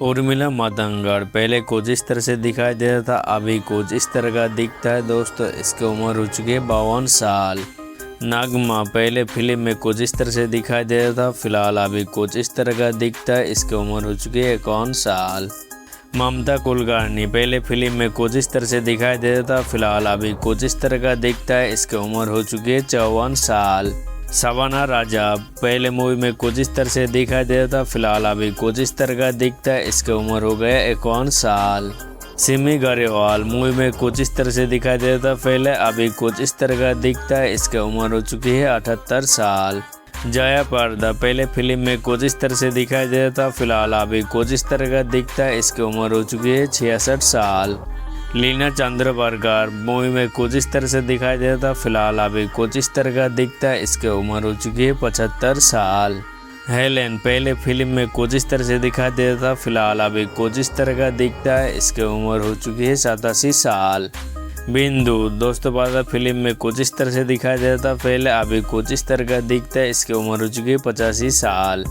उर्मिला मातंगड़ पहले कुछ इस तरह से दिखाई देता था, अभी कुछ इस तरह का दिखता है दोस्तों। इसकी उम्र हो चुकी है 52 साल। नगमा पहले फिल्म में कुछ इस तरह से दिखाई देता था, फिलहाल अभी कुछ इस तरह का दिखता है। इसकी उम्र हो चुकी है 51 साल। ममता कुलकर्णी पहले फिल्म में कुछ इस तरह से दिखाई देता था, फिलहाल अभी कुछ इस तरह का दिखता है। इसकी उम्र हो चुकी है 54 साल। शबाना राजा पहले मूवी में कुछ इस तरह से दिखाई देता था, फिलहाल अभी कुछ इस तरह का दिखता है। इसकी उम्र हो गया 51 साल। सिमी गरेवाल मूवी में कुछ इस तरह से दिखाई देता था पहले, अभी कुछ इस तरह का दिखता है। इसकी उम्र हो चुकी है 78 साल। जया प्रदा पहले फिल्म में कुछ इस तरह से दिखाई देता था, फिलहाल अभी कुछ इस तरह का दिखता है। इसकी उम्र हो चुकी है 66 साल। लीना चंद्रबरकर मूवी में कुछ इस तरह से दिखाई देता था, फिलहाल अभी कुछ इस तरह का दिखता है। इसकी उम्र हो चुकी है 75 साल। हेलेन पहले फिल्म में कुछ इस तरह से दिखाई देता था, फिलहाल अभी कुछ इस तरह का दिखता है। इसकी उम्र हो चुकी है 87 साल। बिंदु दोस्तों बाजा फिल्म में कुछ इस तरह से दिखाई देता था पहले, अभी कुछ इस तरह का दिखता है। इसकी उम्र हो चुकी है 85 साल।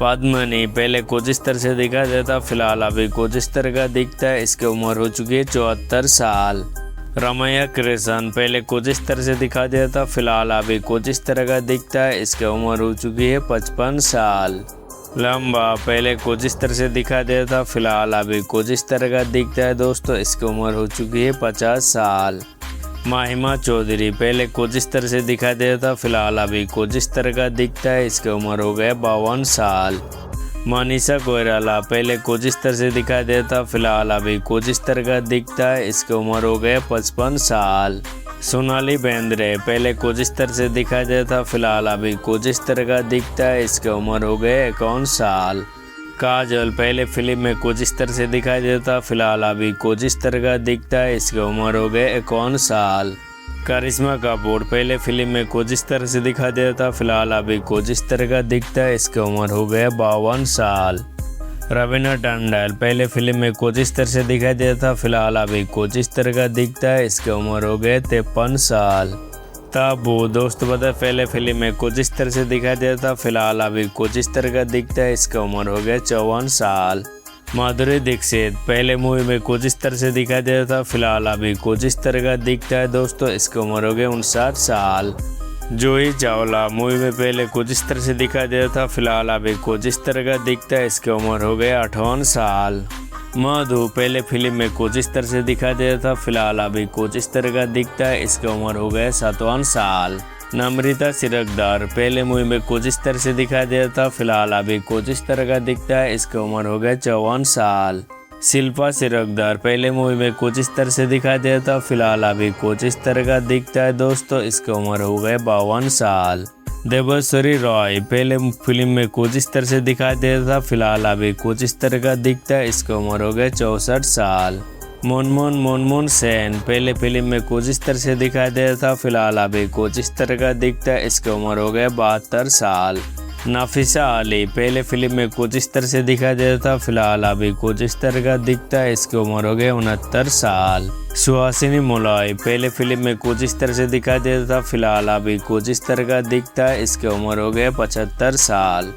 पद्मनी पहले कुछ इस तरह से दिखाई देता, फिलहाल अभी कुछ इस तरह का दिखता है। इसकी उम्र हो चुकी है 74 साल। रमैया कृष्ण पहले कुछ इस तरह से दिखाई देता, फिलहाल अभी कुछ इस तरह का दिखता है। इसकी उम्र हो चुकी है 55 साल। लंबा पहले कुछ इस तरह से दिखाई देता, फिलहाल अभी कुछ इस तरह का दिखता है दोस्तों। इसकी उम्र हो चुकी है 50 साल। महिमा चौधरी पहले कुछ इस तरह से दिखाई देता था, फिलहाल अभी कुछ इस तरह का दिखता है। इसकी उम्र हो गया 52 साल। मनीषा कोइराला पहले कुछ इस तरह से दिखाई देता, फिलहाल अभी कुछ इस तरह का दिखता है। इसकी उम्र हो गया 55 साल। सोनाली बेंद्रे पहले कुछ इस तरह से दिखाई देता, फिलहाल अभी कुछ इस तरह का दिखता है। इसकी उम्र हो गया 51 साल। काजल पहले फिल्म में कुछ इस तरह से दिखाई देता, फिलहाल अभी कुछ इस तरह का दिखता है। इसकी उम्र हो गया 51 साल। करिश्मा कपूर पहले फिल्म में कुछ इस तरह से दिखाई देता, फिलहाल अभी कुछ इस तरह का दिखता है। इसकी उम्र हो गया 52 साल। रवीना टंडन पहले फिल्म में कुछ इस तरह से दिखाई देता, फिलहाल अभी कुछ इस तरह का दिखता है। इसकी उम्र हो गया 53 साल। ताबू दोस्त बता पहले फिल्म में कुछ इस तरह से दिखाई देता, फिलहाल अभी कुछ इस तरह का दिखता है। इसकी उम्र हो गया 54 साल। माधुरी दीक्षित पहले मूवी में कुछ इस तरह से दिखाई देता, फिलहाल अभी कुछ इस तरह का दिखता है दोस्तों। इसकी उम्र हो गया 59 साल। जूही चावला मूवी में पहले कुछ इस तरह से दिखाई देता, फिलहाल अभी कुछ इस तरह का दिखता है। इसकी उम्र हो गया 58 साल। मधु पहले फिल्म में कुछ इस तरह से दिखाई देता था, फिलहाल अभी कुछ इस तरह का दिखता है। इसकी उम्र हो गया 57 साल। नम्रता सिरकदार पहले मूवी में कुछ इस तरह से दिखाई देता था, फिलहाल अभी कुछ इस तरह का दिखता है। इसकी उम्र हो गया 54 साल। शिल्पा सिरकदार पहले मूवी में कुछ इस तरह से दिखाई देता, फिलहाल अभी कुछ इस तरह का दिखता है दोस्तों। इसकी उम्र हो गया 52 साल। देवश्री रॉय पहले फिल्म में कुछ इस तरह से दिखाई देता था, फिलहाल अभी कुछ इस तरह का दिखता है। इसकी उम्र हो गया 64 साल। मुनमुन सेन पहले फिल्म में कुछ इस तरह से दिखाई देता था, फिलहाल अभी कुछ इस तरह का दिखता है। इसकी उम्र हो गया 72 साल। नफीसा अली पहले फिल्म में कुछ इस तरह से दिखाई देता था, फिलहाल अभी कुछ इस तरह का दिखता है। इसकी उम्र हो गया 69 साल। सुहासिनी मोलॉय पहले फिल्म में कुछ इस तरह से दिखाई देता था, फिलहाल अभी कुछ इस तरह का दिखता है। इसकी उम्र हो गया 75 साल।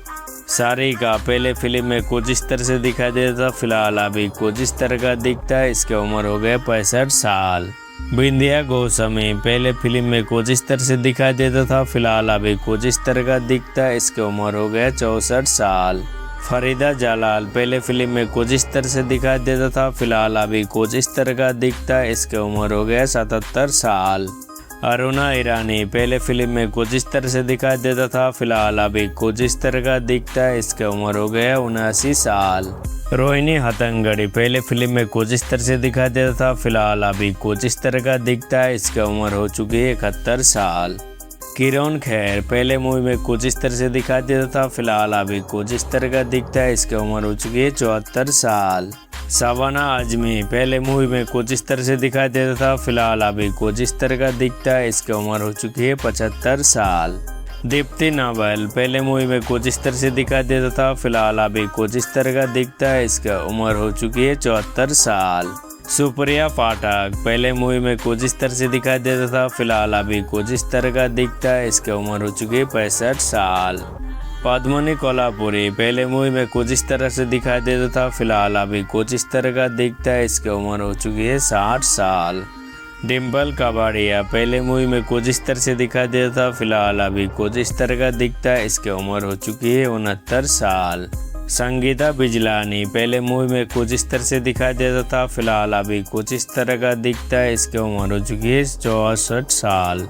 सारिका पहले फिल्म में कुछ इस तरह से दिखाई देता था, फिलहाल अभी कुछ इस तरह का दिखता है। इसकी उम्र हो गया 65 साल। बिंदिया गोस्वामी पहले फिल्म में कुछ इस तरह से दिखाई देता था, फिलहाल अभी कुछ इस तरह का दिखता है। इसकी उम्र हो गया 64 साल। फरीदा जलाल पहले फिल्म में कुछ इस तरह से दिखाई देता था, फिलहाल अभी कुछ इस तरह का दिखता है। इसकी उम्र हो गया 77 साल। अरुणा ईरानी पहले फिल्म में कुछ इस तरह से दिखाई देता था, फिलहाल अभी कुछ इस तरह का दिखता है। इसकी उम्र हो गया 79 साल। रोहिणी हट्टंगडी पहले फिल्म में कुछ इस तरह से दिखाई देता था, फिलहाल अभी कुछ इस तरह का दिखता है। इसकी उम्र हो चुकी है 71 साल। किरण खेर पहले मूवी में कुछ इस तरह से दिखाई देता था, फिलहाल अभी कुछ इस तरह का दिखता है। इसकी उम्र हो चुकी है 74 साल। शबाना आजमी पहले मूवी में कुछ इस तरह से दिखाई देता था, फिलहाल अभी कुछ इस तरह का दिखता है। इसकी उम्र हो चुकी है 75 साल। दीप्ति नावल पहले मूवी में कुछ इस तरह से दिखाई देता था, फिलहाल अभी कुछ इस तरह का दिखता है। इसकी उम्र हो चुकी है 74 साल। सुप्रिया पाठक पहले मूवी में कुछ इस तरह से दिखाई देता था, फिलहाल अभी कुछ इस तरह का दिखता है। इसकी उम्र हो चुकी है 65 साल। पद्मिनी कोल्हापुरी पहले मूवी में कुछ इस तरह से दिखाई देता था, फिलहाल अभी कुछ इस तरह का दिखता है। इसकी उम्र हो चुकी है 60 साल। डिम्पल कबाड़िया पहले मूवी में कुछ इस तरह से दिखाई देता था, फिलहाल अभी कुछ इस तरह का दिखता है। इसकी उम्र हो चुकी है 69 साल। संगीता बिजलानी पहले मूवी में कुछ इस तरह से दिखाई देता था, फिलहाल अभी कुछ इस तरह का दिखता है। इसकी उम्र हो चुकी है 64 साल।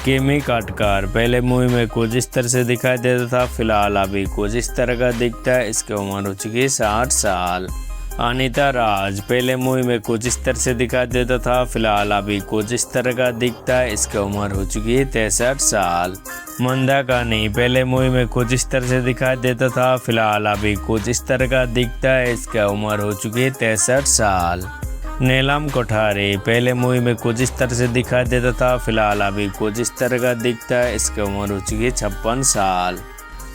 किमी काटकर पहले मूवी में कुछ इस तरह से दिखाई देता था, फिलहाल अभी कुछ इस तरह का दिखता है। इसकी उम्र हो चुकी है 60 साल। अनीता राज पहले मूवी में कुछ इस तरह से दिखाई देता था, फिलहाल अभी कुछ इस तरह का दिखता है। इसकी उम्र हो चुकी है 63 साल। मंदाकिनी पहले मूवी में कुछ इस तरह से दिखाई देता था, फिलहाल अभी कुछ इस तरह का दिखता है। इसकी उम्र हो चुकी है 63 साल। नीलम कोठारी पहले मूवी में कुछ इस तरह से दिखाई देता था, फिलहाल अभी कुछ इस तरह का दिखता है। इसकी उम्र हो चुकी है 56 साल।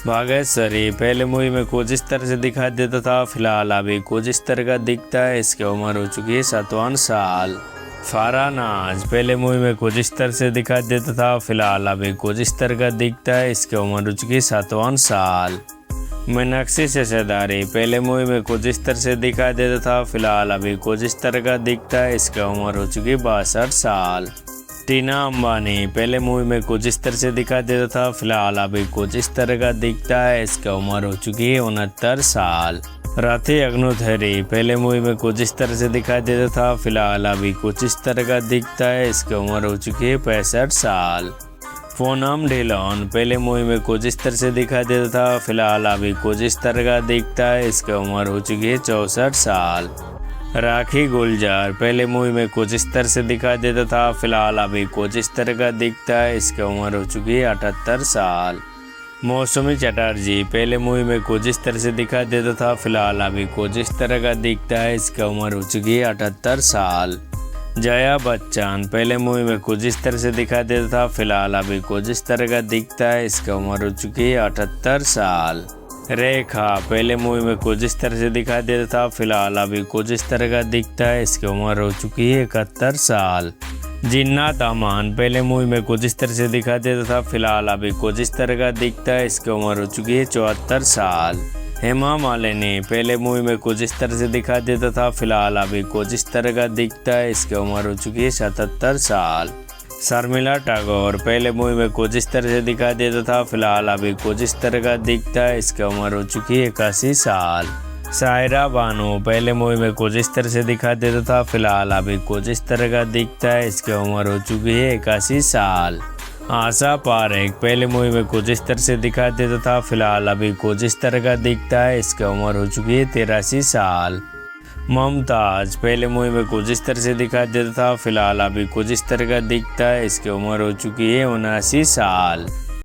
भागेश्वरी पहले मूवी में कुछ इस तरह से दिखाई देता था, फिलहाल अभी कुछ इस तरह का दिखता है। इसकी उम्र हो चुकी है 57 साल। फारा नाज पहले मूवी में कुछ इस तरह से दिखाई देता था, फिलहाल अभी कुछ इस तरह का दिखता है। इसकी उम्र हो चुकी है 57 साल। मीनाक्षी सेसेदारी पहले मूवी में कुछ इस तरह से दिखाई देता था, फिलहाल अभी कुछ इस तरह का दिखता है। इसकी उम्र हो चुकी है 62 साल। टीना अंबानी पहले मूवी में कुछ इस तरह से दिखाई देता था, फिलहाल अभी कुछ इस तरह का दिखता है। इसकी उम्र हो चुकी है 69 साल। राठी अग्निहोत्री पहले मूवी में कुछ इस तरह से दिखाई देता था, फिलहाल अभी कुछ इस तरह का दिखता है। इसकी उम्र हो चुकी है 65 साल। पूनम ढिल्लोन पहले मूवी में कुछ इस तरह से दिखाई देता था, फिलहाल अभी कुछ इस तरह का दिखता है। इसकी उम्र हो चुकी है 64 साल। राखी गुलजार पहले मूवी में कुछ इस तरह से दिखाई देता था, फिलहाल अभी कुछ इस तरह का दिखता है। इसकी उम्र हो चुकी है 78 साल। मौसमी चटर्जी पहले मूवी में कुछ इस तरह से दिखाई देता था, फिलहाल अभी कुछ इस तरह का दिखता है। इसकी उम्र हो चुकी है 78 साल। जया बच्चन पहले मूवी में कुछ इस तरह से दिखाई देता था, फिलहाल अभी कुछ इस तरह का दिखता है। इसकी उम्र हो चुकी है 78 साल। रेखा पहले मूवी में कुछ इस तरह से दिखाई देता था, फिलहाल अभी कुछ इस तरह का दिखता है। इसकी उम्र हो चुकी है 71 साल। जिन्नात अमान पहले मूवी में कुछ इस तरह से दिखाई देता था, फिलहाल अभी कुछ इस तरह का दिखता है। इसकी उम्र हो चुकी है 74 साल। हेमा मालिनी पहले मूवी में कुछ इस तरह से दिखाई देता था, फिलहाल अभी कुछ इस तरह का दिखता है। इसकी उम्र हो चुकी है 77 साल। शर्मिला टैगोर पहले मूवी में कुछ इस तरह से दिखाई देता था, फिलहाल अभी कुछ इस तरह का दिखता है। इसकी उम्र हो चुकी है 81 साल। सायरा बानो पहले मूवी में कुछ इस तरह से दिखाई देता था, फिलहाल अभी कुछ इस तरह का दिखता है। इसकी उम्र हो चुकी है 81 साल। आशा पारेख पहले मूवी में कुछ इस तरह से दिखाई देता था, फिलहाल अभी कुछ इस तरह का दिखता है। इसकी उम्र हो चुकी है 83 साल। मुमताज पहले मूवी में कुछ इस तरह से दिखाई देता था, फिलहाल अभी कुछ इस तरह का दिखता है। इसकी उम्र हो चुकी है 79 साल।